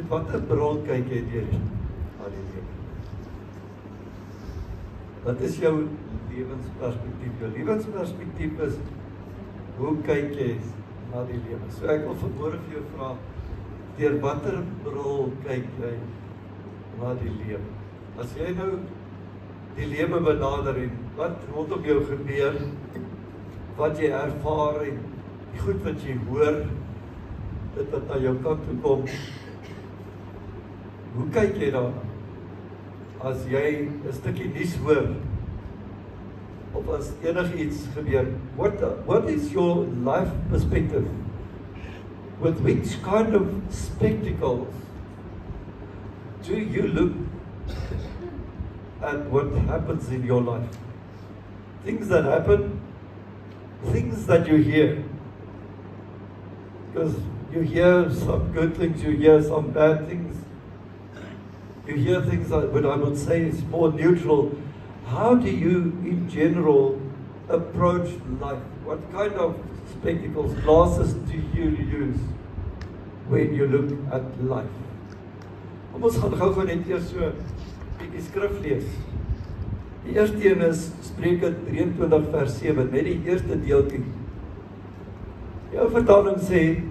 watter bril kyk jy deur na die lewe? Wat is jou lewensperspektief? Jou lewensperspektief is, hoe kyk jy na die lewe? So ek wil vanmôre vir jou vra, deur watter bril kyk jy na die lewe? As jy nou die lewe benader en wat rondom jou gebeur, wat jy ervaar en die goed wat jy hoor, dit wat na jou kant toe kom, hoe kyk jy daarna? As jy 'n stukkie nuus hoor, of as enigiets gebeur, what is your life perspective? With which kind of spectacles do you look at what happens in your life? Things that happen, things that you hear. Because you hear some good things, you hear some bad things. You hear things that what I would say is more neutral. How do you, in general, approach life? What kind of spectacles, glasses do you use when you look at life? Ons gaan gou net eers so 'n bietjie skrif lees. Die eerste een is Spreuke 23 vers 7, net die eerste deeltjie. Jou vertaling sê,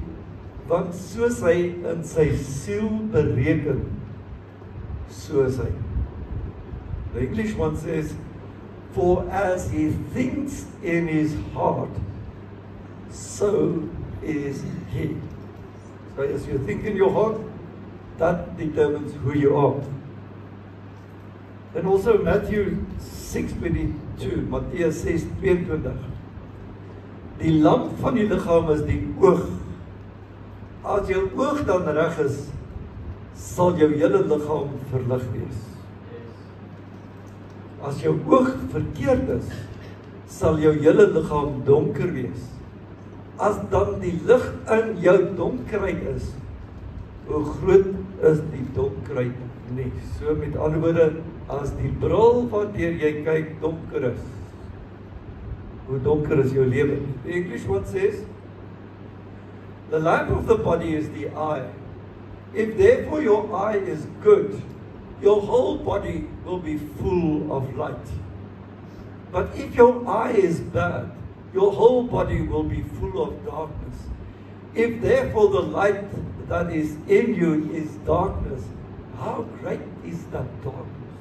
want soos hy in sy siel bereken, so is hy. The English one says, for as he thinks in his heart, so is he. So as you think in your heart, that determines who you are. And also Matthew 6:22, Matteus 6:22. Die lamp van die liggaam is die oog. As jou oog dan reg is, sal jou hele liggaam verlig wees. As jou oog verkeerd is, sal jou hele liggaam donker wees. As dan die lig in jou donkerheid is, hoe groot is die donkerheid nie? So met ander woorde, as die bril waardeur jy kyk donker is, hoe donker is jou lewe? The English one says, the lamp of the body is the eye. If therefore your eye is good, your whole body will be full of light. But if your eye is bad, your whole body will be full of darkness. If therefore the light that is in you is darkness, how great is that darkness?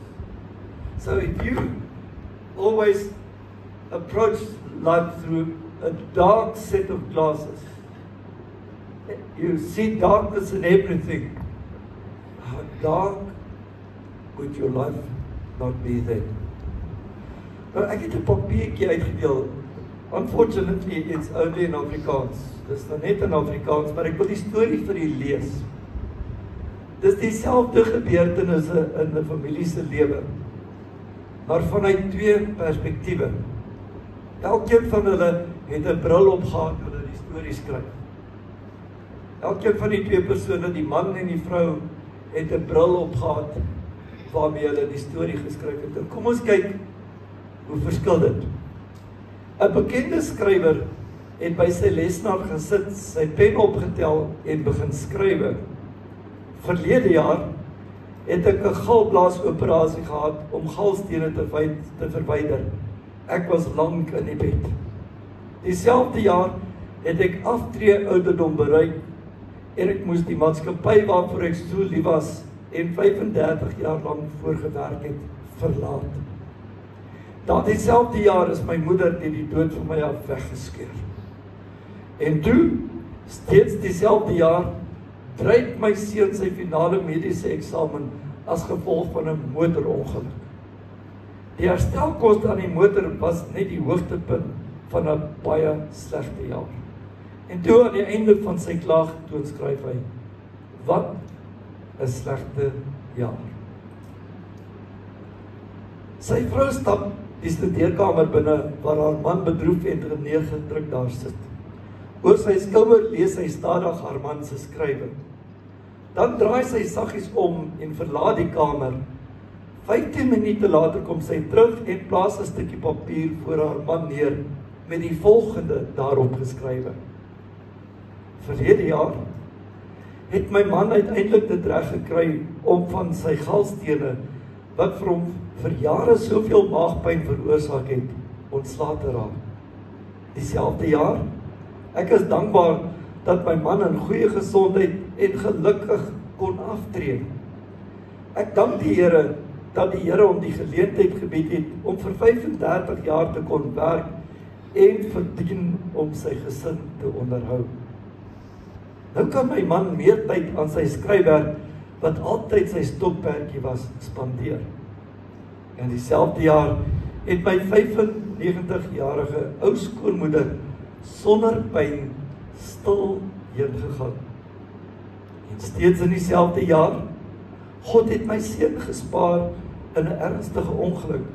So if you always approach life through a dark set of glasses, you see darkness in everything, how dark would your life not be then? Nou, ek het 'n papiertjie uitgedeel. Unfortunately, it's only in Afrikaans. Dis nou net in Afrikaans, maar ek wil die storie vir u lees. Dis dieselfde gebeurtenisse in 'n familie se lewe, maar vanuit twee perspektiewe. Elkeen van hulle het 'n bril opgehad toe hulle die storie skryf. Elkeen van die twee persone, die man en die vrou, het 'n bril opgehad waarmee hulle die storie geskryf het. En kom ons kyk hoe verskil dit. 'n Bekende skrywer het by sy lesenaar gesit, sy pen opgetel en begin skrywe. Verlede jaar het ek 'n galblaasoperasie gehad om galstene te verwyder. Ek was lank in die bed. Dieselfde jaar het ek aftree ouderdom bereik en ek moes die maatskappy waarvoor ek so lief was en 35 jaar lank voorgewerk het, verlaat. Dieselfde jaar is my moeder deur die dood van my af weggeskeur. En toe, steeds dieselfde jaar, dryf my seun sy finale mediese eksamen as gevolg van 'n motorongeluk. Die herstelkoste aan die motor was net die hoogtepunt van 'n baie slegte jaar. En toe aan die einde van sy klaag skryf hy, wat 'n slegte jaar. Sy vrou stap die studeerkamer binne waar haar man bedroef en neergedruk daar sit. Oor sy skouer lees hy stadig haar man se skrywe. Dan draai sy saggies om en verlaat die kamer. 15 minute later kom sy terug en plaas 'n stukkie papier voor haar man neer met die volgende daarop geskrywe. Verlede jaar het my man uiteindelik dit reg gekry om van sy galstene, wat vir hom vir jare soveel maagpyn veroorsaak het, ontslae te raak. Dieselfde jaar, ek is dankbaar dat my man in goeie gesondheid en gelukkig kon aftree. Ek dank die Here dat die Here hom die geleentheid gebied het om vir 35 jaar te kon werk en verdien om sy gesin te onderhou. Nou kan my man meer tyd aan sy skryfwerk, wat altyd sy stokperdjie was, spandeer. En dieselfde jaar het my 95-jarige ou skoonmoeder sonder pyn stil heen gegaan. En steeds in dieselfde jaar, God het my seun gespaar in 'n ernstige ongeluk.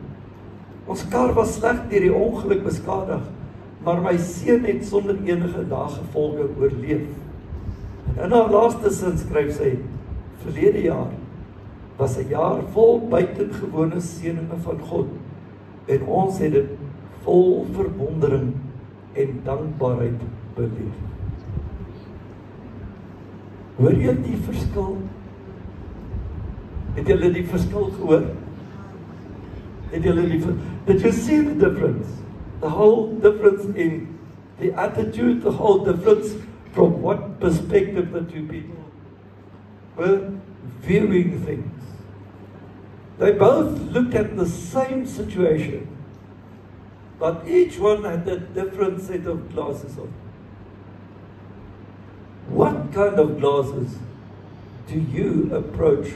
Ons kar was sleg deur die ongeluk beskadig, maar my seun het sonder enige nagevolge oorleef. En in haar laaste sin skryf sy, verlede jaar was 'n jaar vol buitengewone seëninge van God, en ons het dit vol verwondering en dankbaarheid beleef. Hoor jy die verskil? Het julle die verskil gehoor? Het julle die did you see the difference? The whole difference in the attitude, the whole difference from what perspective the two people were viewing things. They both looked at the same situation, but each one had a different set of glasses on. What kind of glasses do you approach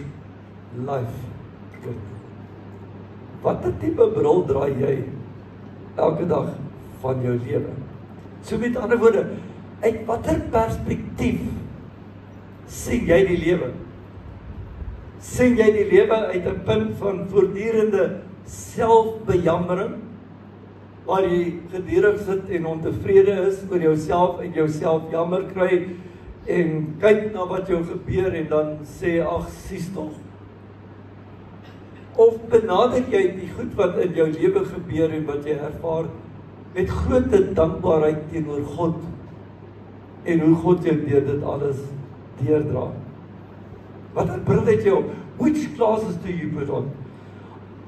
life with? Watter tipe bril draai jy elke dag van jou lewe? So met ander woorde, uit watter perspektief sien jy die lewe? Sien jy die lewe uit 'n punt van voortdurende selfbejammering, waar jy gedurig sit en ontevrede is oor jouself en jouself jammer kry en kyk na wat jou gebeur en dan sê, ag, sies tog. Of benader jy die goed wat in jou lewe gebeur en wat jy ervaar met groot dankbaarheid teenoor God en hoe God jou deur dit alles deurdra? Watter bril het jy op? Which glasses do you put on?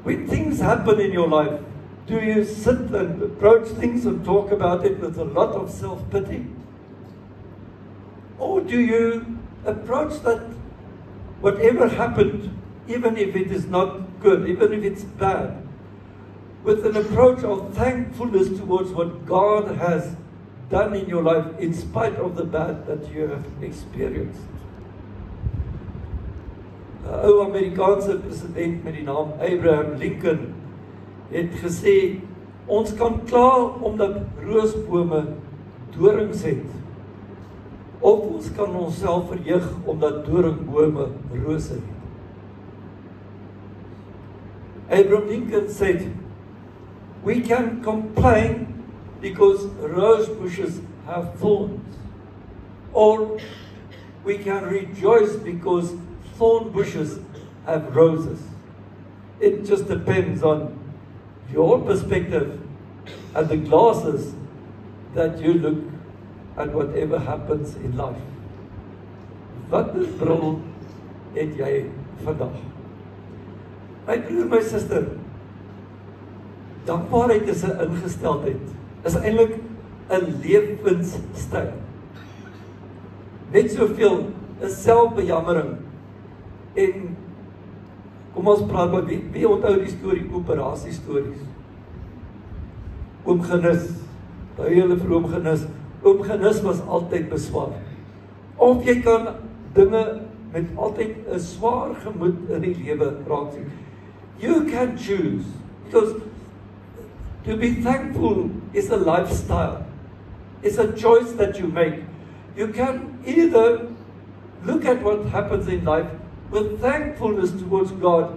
When things happen in your life, do you sit and approach things and talk about it with a lot of self-pity? Or do you approach that whatever happened, even if it is not good, even if it's bad, with an approach of thankfulness towards what God has done in your life in spite of the bad that you have experienced? Ou Amerikaanse president met die naam Abraham Lincoln het gesê, ons kan kla omdat roosbome dorings het, of ons kan onsself verheug omdat doringbome rose het. Abraham Lincoln said, we can complain because rose bushes have thorns, or we can rejoice because thorn bushes have roses. It just depends on your perspective and the glasses that you look at whatever happens in life. Watter bril het jy vandag? My broer, my suster, dankbaarheid is 'n ingesteldheid, is eintlik 'n lewenstyl. Net soveel is selfbejammering. En kom ons praat maar, wie onthou die storie, koöperasie stories? Oom Genis, daai hele vir oom Genis. Oom Genis was altyd beswaar. Of jy kan dinge met altyd 'n swaar gemoed in die lewe raak sien. You can choose, because to be thankful is a lifestyle. It's a choice that you make. You can either look at what happens in life with thankfulness towards God,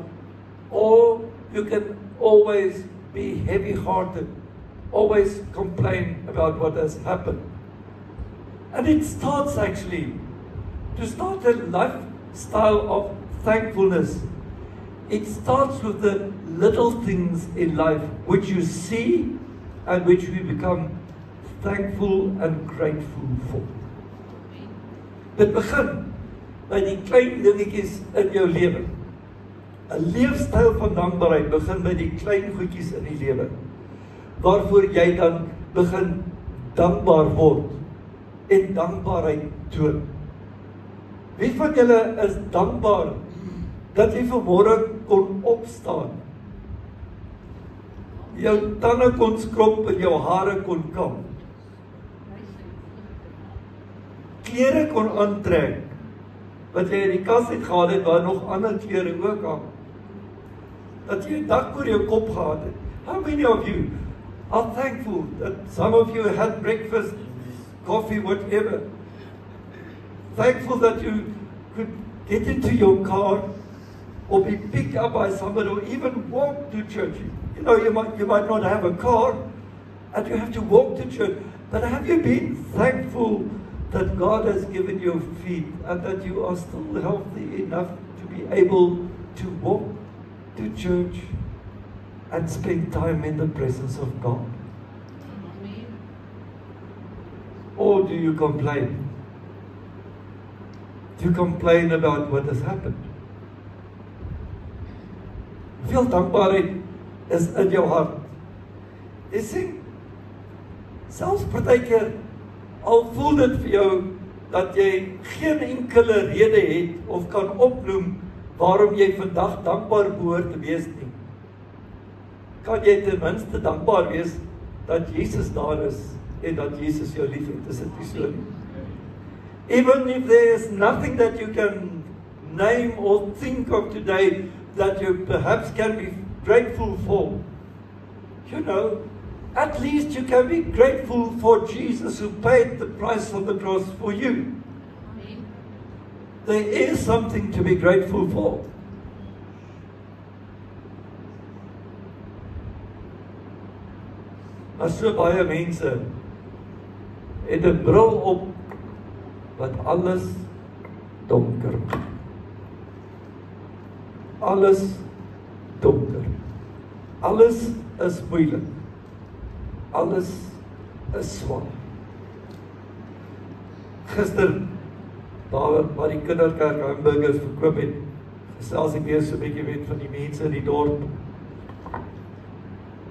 or you can always be heavy-hearted, always complain about what has happened. And it starts actually, to start a lifestyle of thankfulness, it starts with the little things in life which you see and which we become thankful and grateful for. Dit begin by die klein dingetjies in jou lewe. 'n Leefstyl van dankbaarheid begin by die klein goedjies in die lewe, waarvoor jy dan begin dankbaar word en dankbaarheid toon. Wie van julle is dankbaar dat jy vanmôre kon opstaan, jou tande kon skrop en jou hare kon kam, klere kon aantrek, wat jy in die kas uitgehaal het, waar nog ander klere ook hang, dat jy 'n dak oor jou kop gehad het. How many of you are thankful that some of you had breakfast, coffee, whatever? Thankful that you could get into your car or be picked up by somebody or even walk to church. You know, you might not have a car and you have to walk to church. But have you been thankful that God has given you feet and that you are still healthy enough to be able to walk to church and spend time in the presence of God? Or do you complain? Do you complain about what has happened? Hoeveel dankbaarheid is in jou hart? Jy sien, selfs partykeer, al voel dit vir jou dat jy geen enkele rede het of kan opnoem waarom jy vandag dankbaar behoort te wees nie, kan jy ten minste dankbaar wees dat Jesus daar is en dat Jesus jou lief het. Is dit nie so nie? Even if there is nothing that you can name or think of today that you perhaps can be grateful for, you know, at least you can be grateful for Jesus who paid the price on the cross for you. There is something to be grateful for. As so baie mense het 'n bril op wat alles donker maak. Alles donker. Alles is moeilik. Alles is swaar. Gister, daar waar die kinderkerk hamburgers verkoop het, gesels ek weer so 'n bietjie met van die mense in die dorp.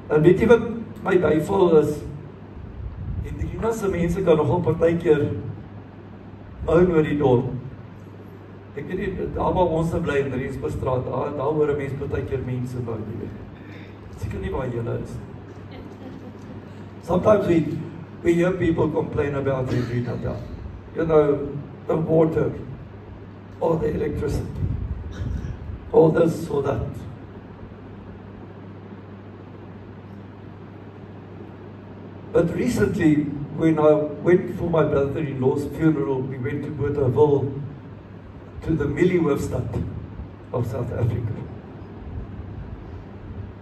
En weet jy wat my byval is? En die Nederlandse mense kan nogal partykeer hou oor die dorp. Ek weet nie, daar waar ons bly in Riensbestraat, daar hoor 'n mens partykeer mense wou nie. Seker nie waar julle is. Sometimes we hear people complain about the Rita, you know, the water, or the electricity, or this or that. But recently, when I went for my brother-in-law's funeral, we went to Bothaville, to the Millihoofstad of South Africa.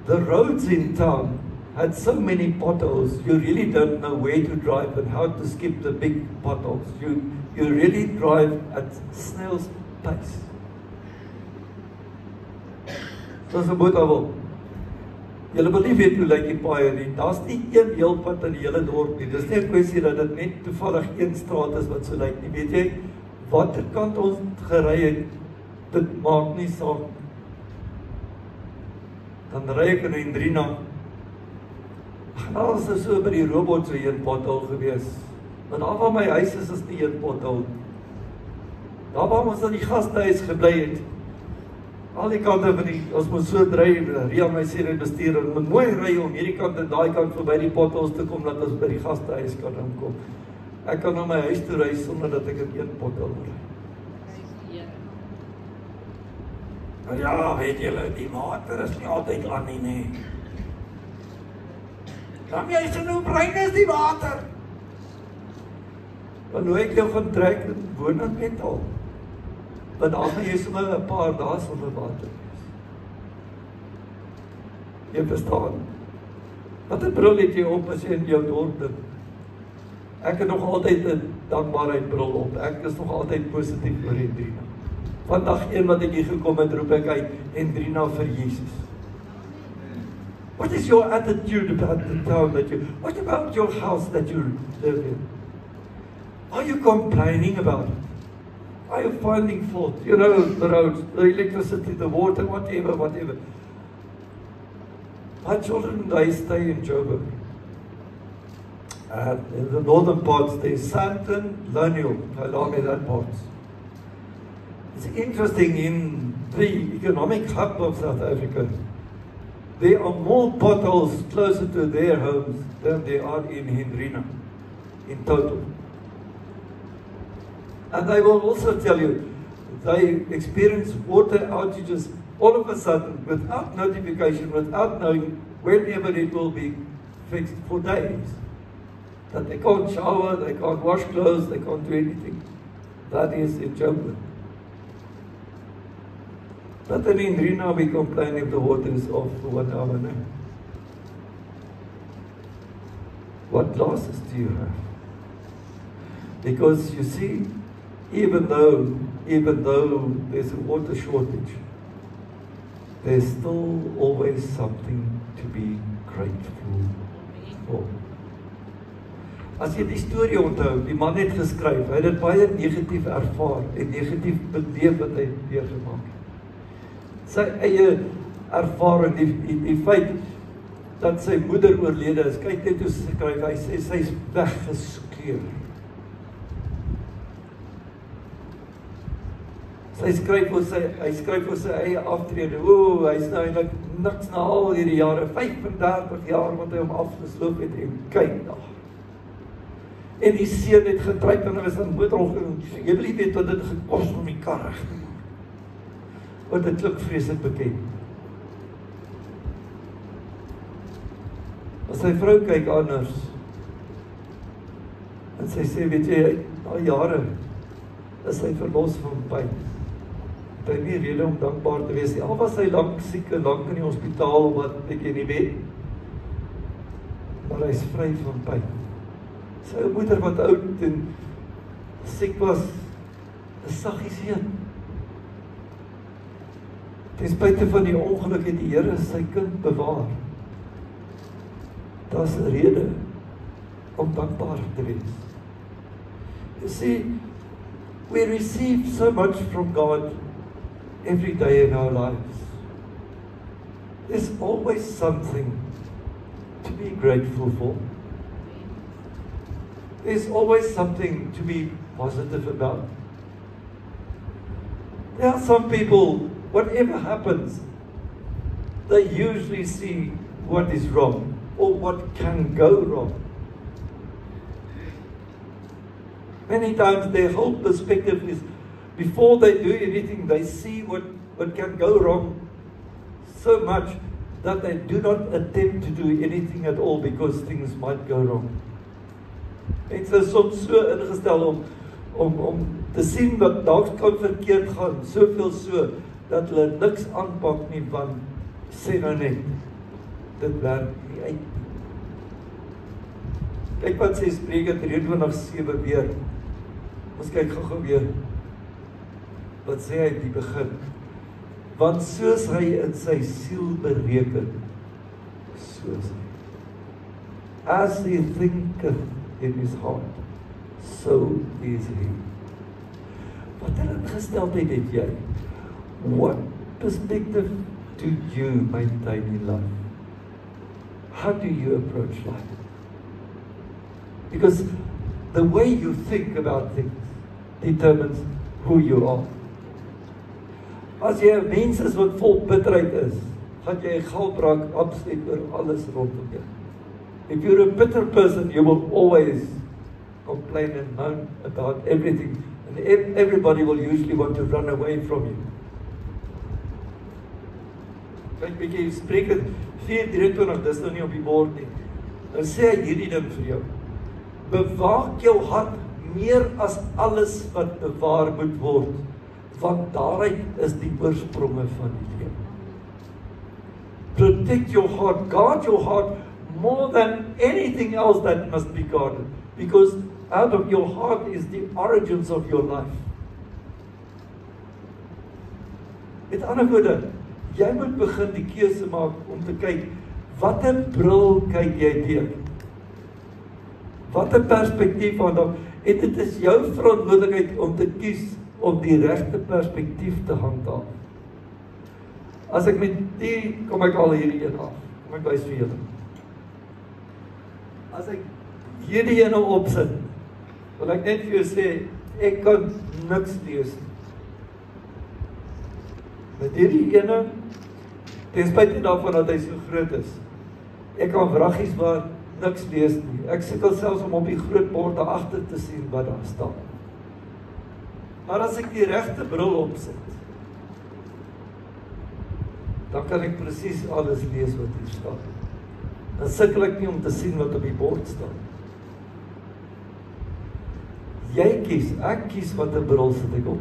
The roads in town had so many potholes, you really don't know where to drive and how to skip the big potholes. You really drive at snail's pace. So is 'n Bothaville. Julle wil nie weet hoe lyk die paaie nie. Daar's nie een heel pad in die hele dorp nie. Dis nie 'n kwessie dat dit net toevallig een straat is wat so lyk nie. Weet jy, watter kant ons gery het, dit maak nie saak. Dan ry ek in Hendrina. Ons is so by die robot so een pothole gewees. Maar daar waar my huis is nie een pothole. Daar waar ons aan die gastehuis gebly het, al die kante van die, ons moet so dry, Ria my sê die bestuurder, moet mooi ry om hierdie kant en daai kant verby die potholes te kom, dat ons by die gastehuis kan aankom. Ek kan na my huis toe ry sonder dat ek in een pothole ry. Maar ja, weet julle, die water is nie altyd aan nie. Dan jy sê nou brein is die water. Dan hoe ek jou gaan trek en woon in Metal. Want dan gaan jy sommer 'n paar dae sonder water wees. Jy verstaan. Wat 'n bril het jy op as jy in jou dorp dink? Ek het nog altyd 'n dankbaarheid bril op. Ek is nog altyd positief oor Hendrina. Vandag een wat ek hier gekom het, roep ek uit Hendrina vir Jesus. What is your attitude about the town that you... What about your house that you live in? Are you complaining about it? Are you finding fault? You know, the roads, the electricity, the water, whatever. My children, they stay in Joburg. And in the northern parts, there's Sandton, Loniel, along in that part. It's interesting, in the economic hub of South Africa, there are more potholes closer to their homes than there are in Hendrina, in total. And they will also tell you, they experience water outages all of a sudden, without notification, without knowing whenever it will be fixed, for days. That they can't shower, they can't wash clothes, they can't do anything. That is in Joburg. But then in Hendrina we complain if the water is off for 1 hour now. What glasses do you have? Because you see, even though there's a water shortage, there's still always something to be grateful for. As jy die storie onthou, die man het geskryf, hy het dit baie negatief ervaar en negatief beleef wat hy deurgemaak het. Sy eie ervaring, die feit dat sy moeder oorlede is, kyk net hoe sy skryf, hy sê sy is weggeskeur. Hy skryf vir sy eie aftrede. Hy is nou eintlik niks na al hierdie jare, 35 jaar wat hy hom afgesloop het en kyk daar. En die seun het getryk en hy was in moederongeluk. Jy wil nie weet wat dit gekos om die kar reg te maak. Want dit klink vreeslik bekend. As sy vrou kyk anders en sy sê, weet jy, na jare is hy verlos van pyn. Hy het nie rede om dankbaar te wees nie. Al was hy lank siek en lank in die hospitaal, wat ek nie weet, maar hy is vry van pyn. Sy moeder wat oud en siek was, is saggie seun. Ten spyte van die ongeluk het die Here sy kind bewaar. Daar's 'n rede om dankbaar te wees. You see, we receive so much from God every day in our lives. There's always something to be grateful for. There's always something to be positive about. There are some people, whatever happens, they usually see what is wrong or what can go wrong. Many times their whole perspective is, before they do anything, they see what can go wrong so much that they do not attempt to do anything at all because things might go wrong. Mense is soms so ingestel om te sien wat dalk kan verkeerd gaan, soveel so, dat hulle niks aanpak nie, want sê nou net, dit werk nie uit. Kyk wat sê Spreuke 23:7 weer. Ons kyk gou weer. Wat sê hy die begin? Want soos hy in sy siel bereken, soos hy. As he thinketh in his heart, so is he. Wat 'n ingesteldheid het jy? What perspective do you maintain in life? How do you approach life? Because the way you think about things determines who you are. As jy 'n mens is wat vol bitterheid is, gaan jy 'n galbraak absoluut oor alles rondom jou. If you're a bitter person, you will always complain and moan about everything, and everybody will usually want to run away from you. Kyk bietjie, Spreuke 4:23, dis nou nie op die bord nie. Dan sê hy hierdie ding vir jou. Bewaak jou hart meer as alles wat bewaar moet word, want daaruit is die oorspronge van die lewe. Protect your heart, guard your heart more than anything else that must be guarded, because out of your heart is the origins of your life. Met ander woorde, jy moet begin die keuse maak om te kyk, watter bril kyk jy deur? Watter perspektief aan dan? En dit is jou verantwoordelikheid om te kies om die regte perspektief te handhaaf. As ek met die, kom ek al hierdie een af, kom ek wys vir julle. As ek hierdie ene opsit, wil ek net vir jou sê, ek kan niks lees nie. Met hierdie ene, ten spyte daarvan dat hy so groot is, ek kan vraggies waar niks lees nie. Ek sukkel selfs om op die groot bord agter te sien wat daar staan. Maar as ek die regte bril opsit, dan kan ek presies alles lees wat hier staan. Dan sukkel ek nie om te sien wat op die bord staan. Jy kies, ek kies wat 'n bril sit ek op.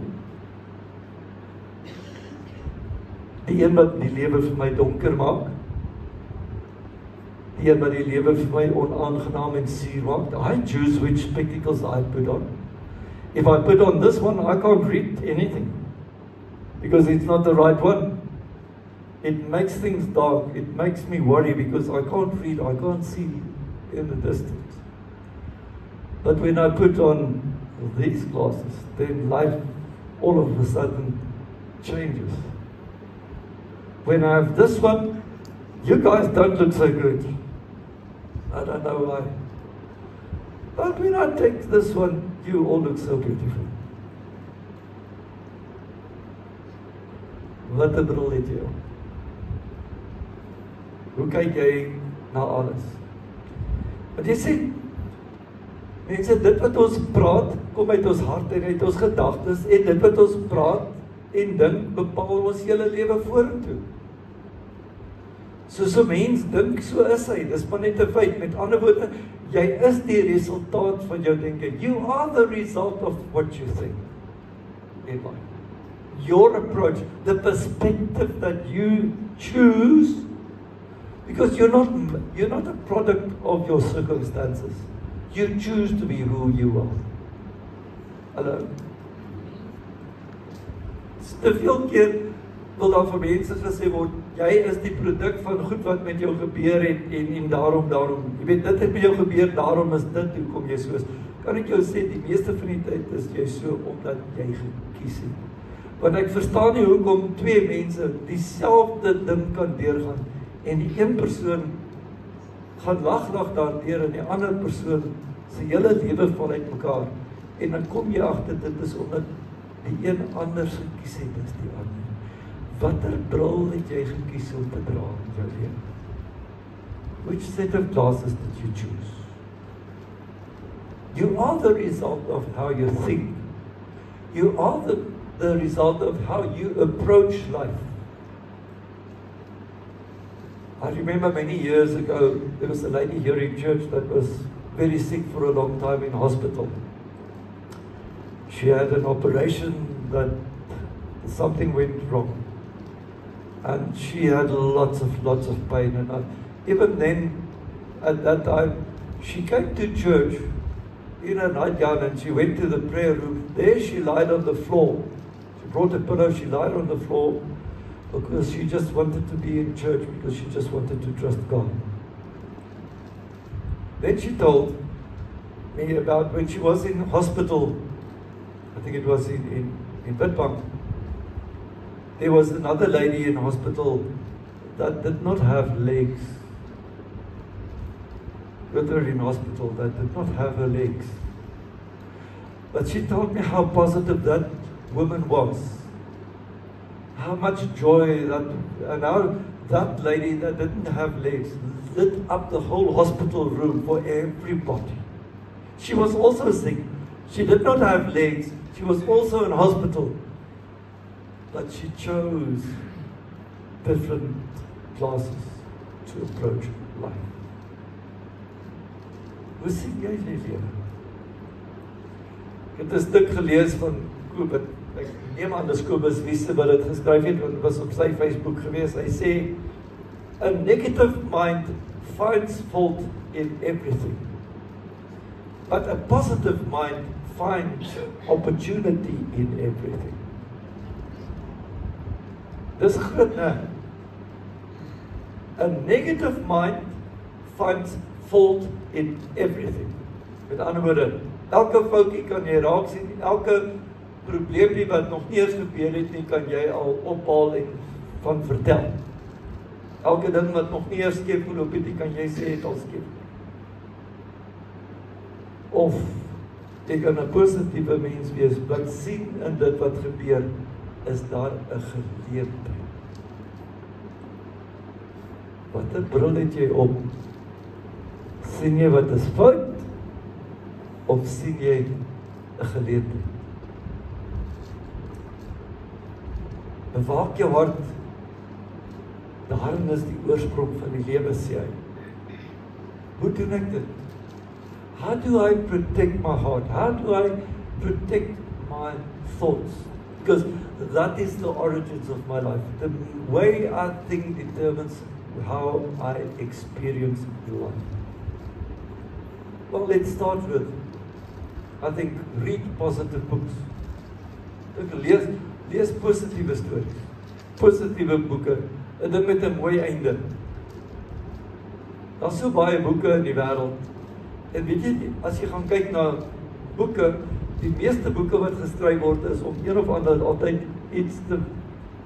Die een wat die lewe vir my donker maak, die een wat die lewe vir my onaangenaam en suur maak. I choose which spectacles I put on. If I put on this one, I can't read anything, because it's not the right one. It makes things dark, it makes me worry, because I can't read, I can't see in the distance. But when I put on these glasses, then life all of a sudden changes. When I have this one, you guys don't look so good. I don't know why. But when I take this one, you all look so beautiful. Wat 'n bril het jy? Hoe kyk jy na alles? Want jy sê, mense, dit wat ons praat, kom uit ons hart en uit ons gedagtes, en dit wat ons praat en dink, bepaal ons hele lewe vorentoe. Soos 'n mens dink, so is hy. Dis maar net 'n feit. Met ander woorde, jy is die resultaat van jou denke. You are the result of what you think in life. Your approach, the perspective that you choose, because you're not a product of your circumstances. You choose to be who you are. Hallo. Te veel keer wil daar vir mense gesê word, jy is die produk van goed wat met jou gebeur het en daarom, jy weet, dit het met jou gebeur, daarom is dit, hoekom jy so is. Kan ek jou sê, die meeste van die tyd is jy so, omdat jy gekies het. Want ek verstaan nie hoekom twee mense dieselfde ding kan deurgaan, en die een persoon gaan lag daardeur, en die ander persoon sy hele lewe val uit mekaar, en dan kom jy agter, dit is omdat die een anders gekies het as die ander. Watter bril het jy gekies om te dra in jou lewe? Which set of glasses did you choose? You are the result of how you think. You are the result of how you approach life. I remember many years ago, there was a lady here in church that was very sick for a long time in hospital. She had an operation that something went wrong. And she had lots of pain. And even then, at that time, she came to church in a nightgown and she went to the prayer room. There she lied on the floor. She brought a pillow, she lied on the floor because she just wanted to be in church, because she just wanted to trust God. Then she told me about when she was in hospital, I think it was in Witbank. There was another lady in hospital that did not have legs. With her in hospital, that did not have her legs. But she told me how positive that woman was. How much joy and how that lady that didn't have legs lit up the whole hospital room for everybody. She was also sick. She did not have legs. She was also in hospital. But she chose different classes to approach life. Hoe sien jy die lewe? Ek het 'n stuk gelees van Kobus. Ek neem aan dis Kobus Wiese wat dit geskryf het, want dit was op sy Facebook gewees. Hy sê, a negative mind finds fault in everything. But a positive mind finds opportunity in everything. Dis groot, né? A negative mind finds fault in everything. Met ander woorde, elke foutjie kan jy raak sien, elke probleem nie wat nog nie eens gebeur het nie, kan jy al ophaal en van vertel. Elke ding wat nog nie eers skeef geloop het nie, kan jy sê het al skeef. Of jy kan 'n positiewe mens wees, wat sien in dit wat gebeur, is daar 'n geleentheid. Watter bril het jy op? Sien jy wat is fout? Of sien jy 'n geleentheid? Bewaak jou hart. Daarin is die oorsprong van die lewe, sê hy. Hoe doen ek dit? How do I protect my heart? How do I protect my thoughts? Because that is the origins of my life. The way I think determines how I experience life. Well, let's start with, I think, read positive books. Lees positiewe stories, positiewe boeke, en dit met 'n mooi einde. Daar's so baie boeke in die wêreld. En weet jy, as jy gaan kyk na boeke, die meeste boeke wat geskryf word is om een of ander altyd iets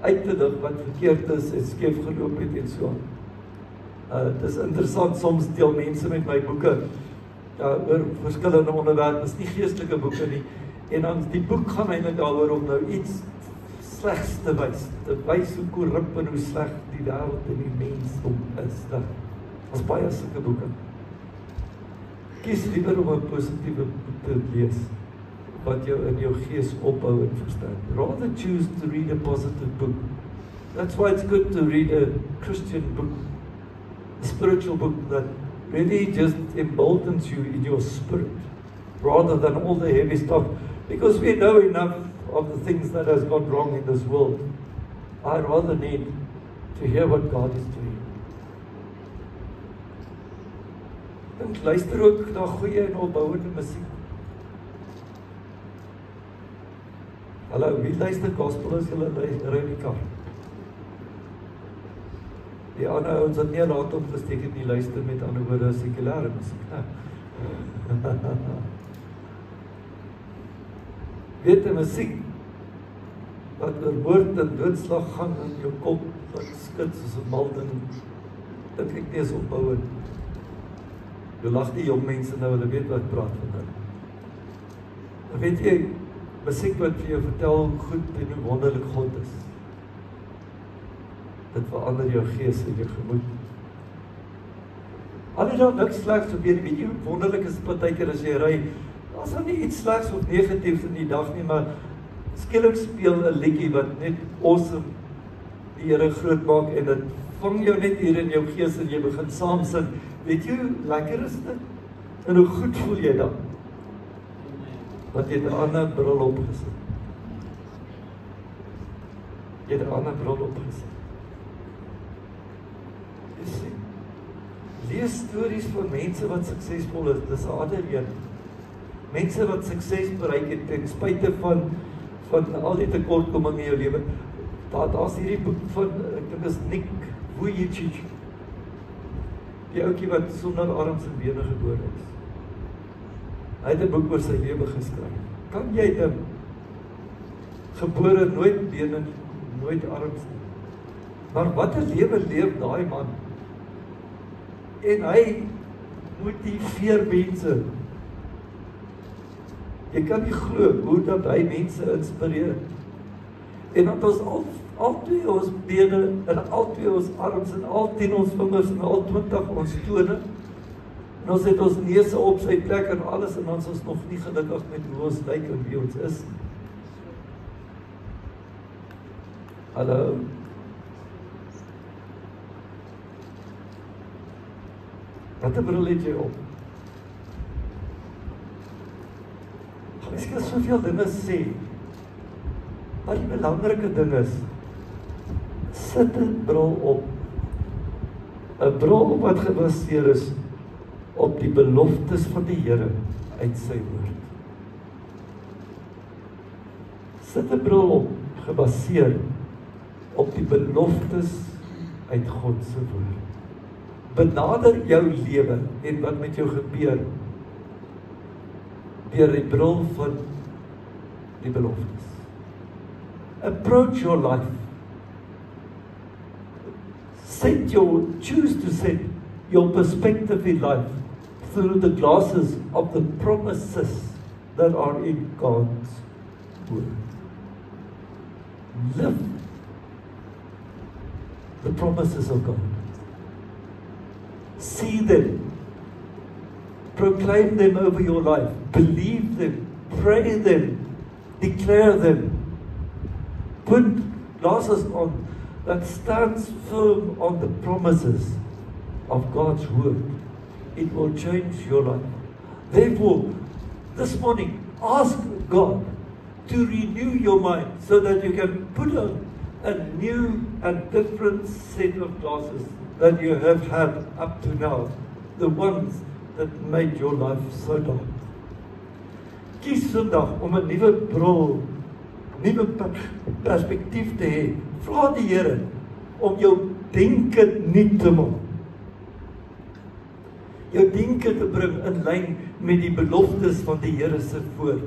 uit te lig wat verkeerd is en skeef geloop het en so aan. Dit is interessant, soms deel mense met my boeke oor verskillende onderwerpe, is nie geestelike boeke nie, en dan die boek gaan eintlik daaroor om nou iets slegs te wys hoe korrup en hoe sleg die wêreld en die mensdom is. Daar's baie sulke boeke. Kies liewer om 'n positiewe boek te lees, wat jou in jou gees opbou en versterk. Rather choose to read a positive book. That's why it's good to read a Christian book, a spiritual book that really just emboldens you in your spirit, rather than all the heavy stuff, because we know enough of the things that has gone wrong in this world. I rather need to hear what God is doing. En luister ook na goeie en opbouende musiek. Hallo, wie luister gospel as julle ry in die kar? Die ander ouens wat nie laat opgesteek het nie, luister met ander woorde sekulêre musiek, né? Weet jy, musiek wat oor moord en doodslag gaan in jou kop, wat skud soos 'n malding, dink ek nie is opbouend. Jy lag die jong mense nou, hulle weet wat praat van hulle. En weet jy, musiek wat vir jou vertel hoe goed en hoe wonderlik God is. Dit verander jou gees en jou gemoed. Al is daar niks slegs op weet jy hoe wonderlik is partykeer as jy ry, daar's nou nie iets slegs of negatiefs in die dag nie, maar skielik speel 'n liedjie wat net awesome die Here groot maak en dit vang jou net hier in jou gees en jy begin saam sing. Weet jy hoe lekker is dit? En hoe goed voel jy dan? Want jy het 'n ander bril opgesit. Jy het 'n ander bril opgesit. Jy sien, lees stories van mense wat suksesvol is, dis 'n ander een. Mense wat sukses bereik het ten spyte van al die tekortkominge in jou lewe. Daar's hierdie boek van, ek dink is Nick Vujicic, die ouetjie wat sonder arms en bene gebore is. Hy het 'n boek oor sy lewe geskryf. Kan jy dink? Gebore, nooit bene, nooit arms nie. Maar wat 'n lewe leef daai man. En hy motiveer mense. Jy kan nie glo hoe dat hy mense inspireer. En dat ons al twee ons bene, en al twee ons arms, en al 10 ons vingers, en al 20 ons tone, en ons het ons neuse op sy plek en alles, en ons is nog nie gelukkig met hoe ons lyk en wie ons is. Hallo. Wat 'n bril het jy op? Ek kan soveel dinge sê, maar die belangrike ding is, sit 'n bril op. 'n Bril wat gebaseer is op die beloftes van die Here uit sy woord. Sit 'n bril op, gebaseer op die beloftes uit God se woord. Benader jou lewe en wat met jou gebeur deur die bril van die beloftes. approach your life. Choose to set your perspective in life through the glasses of the promises that are in God's Word. Live the promises of God. See them. Proclaim them over your life. Believe them. Pray them. Declare them. Put glasses on that stands firm on the promises of God's Word. It will change your life. Therefore, this morning, ask God to renew your mind so that you can put on a new and different set of glasses that you have had up to now, the ones that made your life so dark. Kies vandag om 'n nuwe bril, nuwe perspektief te hê. Vra die Here om jou denke nuut te maak. Jou denke te bring in lyn met die beloftes van die Here se woord.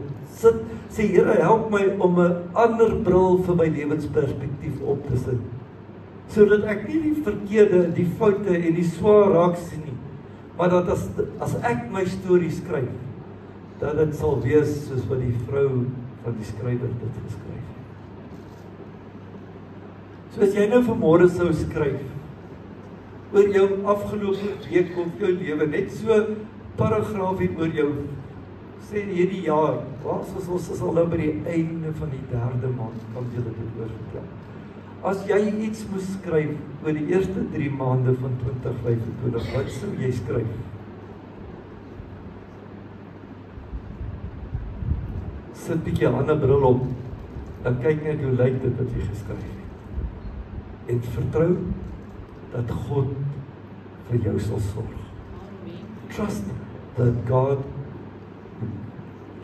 Sê Here, help my om 'n ander bril vir my lewensperspektief op te sit. Sodat ek nie die verkeerde, die foute en die swaar raak sien nie, maar dat as ek my storie skryf, dat dit sal wees soos wat die vrou van die skrywer dit geskryf het. So as jy nou vanmôre sou skryf oor jou afgelope week of jou lewe, net so paragraafie oor jou, sê hierdie jaar, ons is al nou by die einde van die 3de maand, kan jy dit oorvertel. As jy iets moes skryf oor die eerste 3 maande van 2025, wat sou jy skryf? Sit bietjie 'n ander bril op, dan kyk net hoe lyk dit wat jy geskryf het. En vertrou dat God vir jou sal sorg. Trust that God,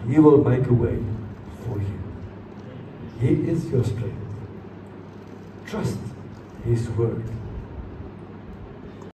He will make a way for you. He is your strength. Trust His word.